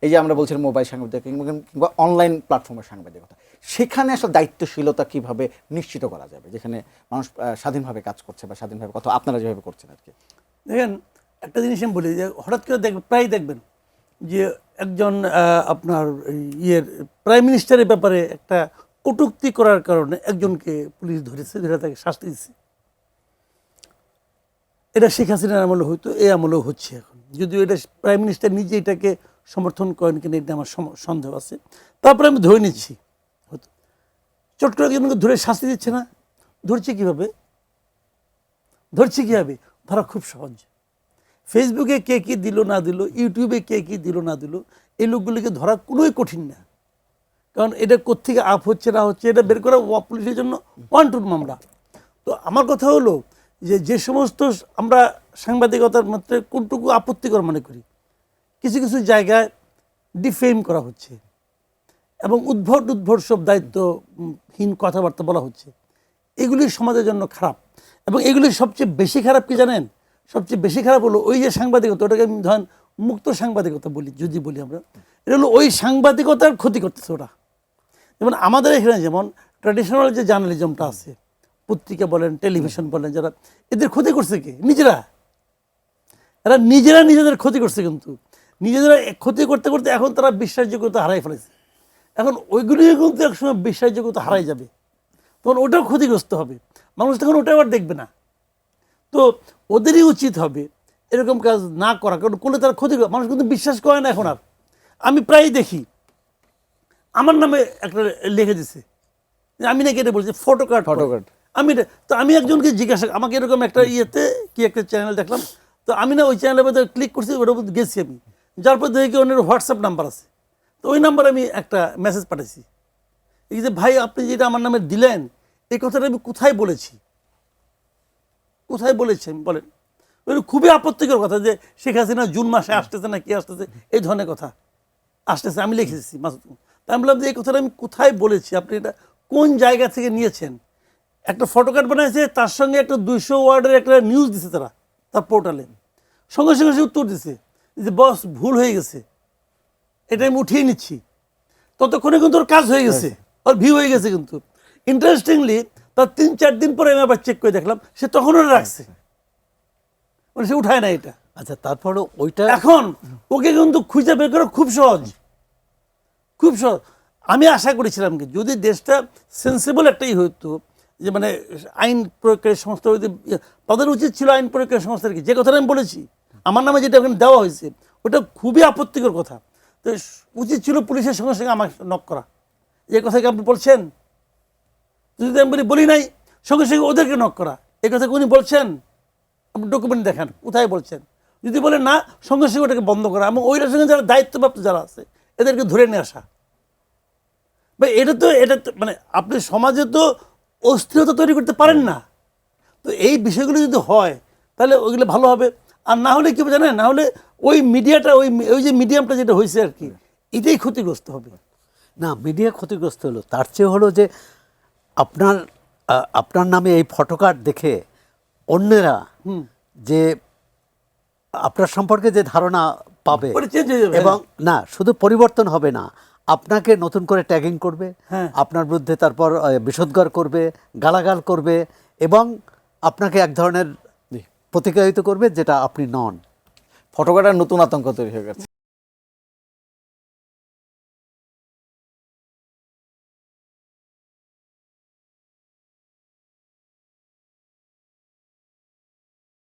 এই যে আমরা বলছিলাম মোবাইল সাংবাদিকতা কিংবা অনলাইন প্ল্যাটফর্মের সাংবাদিকতা, সেখানে আসলে দায়িত্বশীলতা কিভাবে নিশ্চিত করা যাবে, যেখানে মানুষ স্বাধীনভাবে কাজ করছে বা স্বাধীনভাবে কথা আপনারা যেভাবে করছেন আর কি? দেখেন, একটা জিনিস আমি বলি যে হঠাৎ করে প্রায় দেখবেন যে একজন আপনার প্রাইম মিনিস্টারের ব্যাপারে একটা কটূক্তি করার কারণে একজনকে পুলিশ ধরেছে, ধরে তাকে শাস্তি দিচ্ছে। এটা শেখ হাসিনার আমলে হয়তো, এই আমলেও হচ্ছে এখন, যদিও এটা প্রাইম মিনিস্টার নিজে এটাকে সমর্থন করেন কিনা এটা আমার সন্দেহ আছে। তারপরে আমি ধরে নিচ্ছি হয়তো চট করে একজনকে ধরে শাস্তি দিচ্ছে না। ধরছে কীভাবে? ধরা খুব সহজ। ফেসবুকে কে কী দিল না দিল, ইউটিউবে কে কী দিল না দিল, এই লোকগুলিকে ধরা কোনোই কঠিন না। কারণ এটা কোত্থেকে আপ হচ্ছে না হচ্ছে এটা বের করা পুলিশের জন্য ওয়ান্টেড মামলা। তো আমার কথা হলো যে সমস্ত আমরা সাংবাদিকতার মধ্যে কোনটুকু আপত্তিকর মনে করি, কিছু কিছু জায়গায় ডিফেম করা হচ্ছে এবং উদ্ভট সব দায়িত্বহীন কথাবার্তা বলা হচ্ছে, এগুলি সমাজের জন্য খারাপ। এবং এগুলি সবচেয়ে বেশি খারাপ কি জানেন? সবচেয়ে বেশি খারাপ হলো ওই যে সাংবাদিকতা, ওটাকে আমি ধরেন মুক্ত সাংবাদিকতা বলি, যদি বলি আমরা, এটা হলো ওই সাংবাদিকতার ক্ষতি করতেছে ওরা। যেমন আমাদের এখানে যেমন ট্র্যাডিশনাল যে জার্নালিজমটা আছে, পত্রিকা বলেন, টেলিভিশন বলেন, যারা এদের ক্ষতি করছে কি? এরা নিজেদের ক্ষতি করছে। কিন্তু নিজেরা ক্ষতি করতে করতে এখন তারা বিশ্বাসযোগ্যতা হারাই ফেলেছে। এখন ওইগুলিও কিন্তু একসময় বিশ্বাসযোগ্যতা হারাই যাবে, তখন ওটাও ক্ষতিগ্রস্ত হবে, মানুষ তখন ওটা আবার দেখবে না। তো ওদেরই উচিত হবে এরকম কাজ না করা, কারণ করলে তারা ক্ষতি করে। মানুষ কিন্তু বিশ্বাস করে না এখন আর। আমি প্রায়ই দেখি আমার নামে একটা লিখে দিছে, আমি নাকি এটা বলছি ফটোকার্ড। আমি একজনকে জিজ্ঞাসা, আমাকে এরকম একটা কি একটা চ্যানেল দেখলাম, তো আমি না ওই চ্যানেলের মধ্যে ক্লিক করছি, ওটার মধ্যে গেছি আমি, যার পর দেখি ওনার হোয়াটসঅ্যাপ নাম্বার আছে। তো ওই নাম্বারে আমি একটা মেসেজ পাঠাইছি, এই যে ভাই আপনি যেটা আমার নামে দিলেন, এই কথাটা আমি কোথায় বলেছি বলেন? খুবই আপত্তিকর কথা যে শেখ হাসিনা জুন মাসে আসতেছে না কি আসতেছে, এই ধরনের কথা আসতেছে, আমি লিখেছি মাসুদ। তাই আমি বললাম যে এই কথাটা আমি কোথায় বলেছি, আপনি এটা কোন জায়গা থেকে নিয়েছেন? একটা ফটোকার্ড বানাইছে, তার সঙ্গে একটা 200 ওয়ার্ডের একটা নিউজ দিছে তার পোর্টালে, সঙ্গে সঙ্গে সে উত্তর দিছে যে বস ভুল হয়ে গেছে, এটা আমি উঠিয়ে নিচ্ছি। ততক্ষণে কিন্তু ওর কাজ হয়ে গেছে, ওর ভিউ হয়ে গেছে। কিন্তু ইন্টারেস্টিংলি তার 3-4 দিন পরে আমি আবার চেক করে দেখলাম সে তখনও রাখছে, মানে সে উঠায় না এটা। আচ্ছা, তারপরও ওইটা এখন ওকে কিন্তু খুঁজে বের করা খুব সহজ। আমি আশা করেছিলাম কি যদি দেশটা সেন্সিবল একটাই হইতো, যে মানে আইন প্রয়োগকারী সংস্থা, তাদের উচিত ছিল আইন প্রয়োগকারী সংস্থার কি, যে কথাটা আমি বলেছি আমার নামে যেটা ওখানে দেওয়া হয়েছে ওটা খুবই আপত্তিকর কথা। তো উচিত ছিল পুলিশের সঙ্গে সঙ্গে আমার নক করা, যে কথা কি আপনি বলছেন? যদি আমি বলি নাই, সঙ্গে সঙ্গে ওদেরকে নক করা, এই কথা উনি বলছেন, আপনি ডকুমেন্ট দেখান কোথায় বলছেন। যদি বলে না, সঙ্গে সঙ্গে ওটাকে বন্ধ করা, এবং ওইটার সঙ্গে যারা দায়িত্বপ্রাপ্ত যারা আছে এদেরকে ধরে নিয়ে আসা। বা এটা তো মানে আপনি সমাজে তো অস্থিরতা তৈরি করতে পারেন না। তো এই বিষয়গুলো যদি হয় তাহলে ওইগুলো ভালো হবে। আর না হলে কি জানেন, না হলে ওই মিডিয়াটা ওই যে মিডিয়ামটা যেটা হয়েছে আর কি, এটাই ক্ষতিগ্রস্ত হবে। না, মিডিয়া ক্ষতিগ্রস্ত হলো, তার চেয়ে হলো যে আপনার নামে এই ফটোকার্ড দেখে অন্যেরা যে আপনার সম্পর্কে যে ধারণা পাবে, এবং না শুধু পরিবর্তন হবে না, আপনাকে নতুন করে ট্যাগিং করবে, আপনার বিরুদ্ধে তারপর বিষোদ্গার করবে, গালাগাল করবে, এবং আপনাকে এক ধরনের প্রতিকায়িত করবে যেটা আপনি নন। ফটোকার্ডের নতুন আতঙ্ক তৈরি হয়ে গেছে।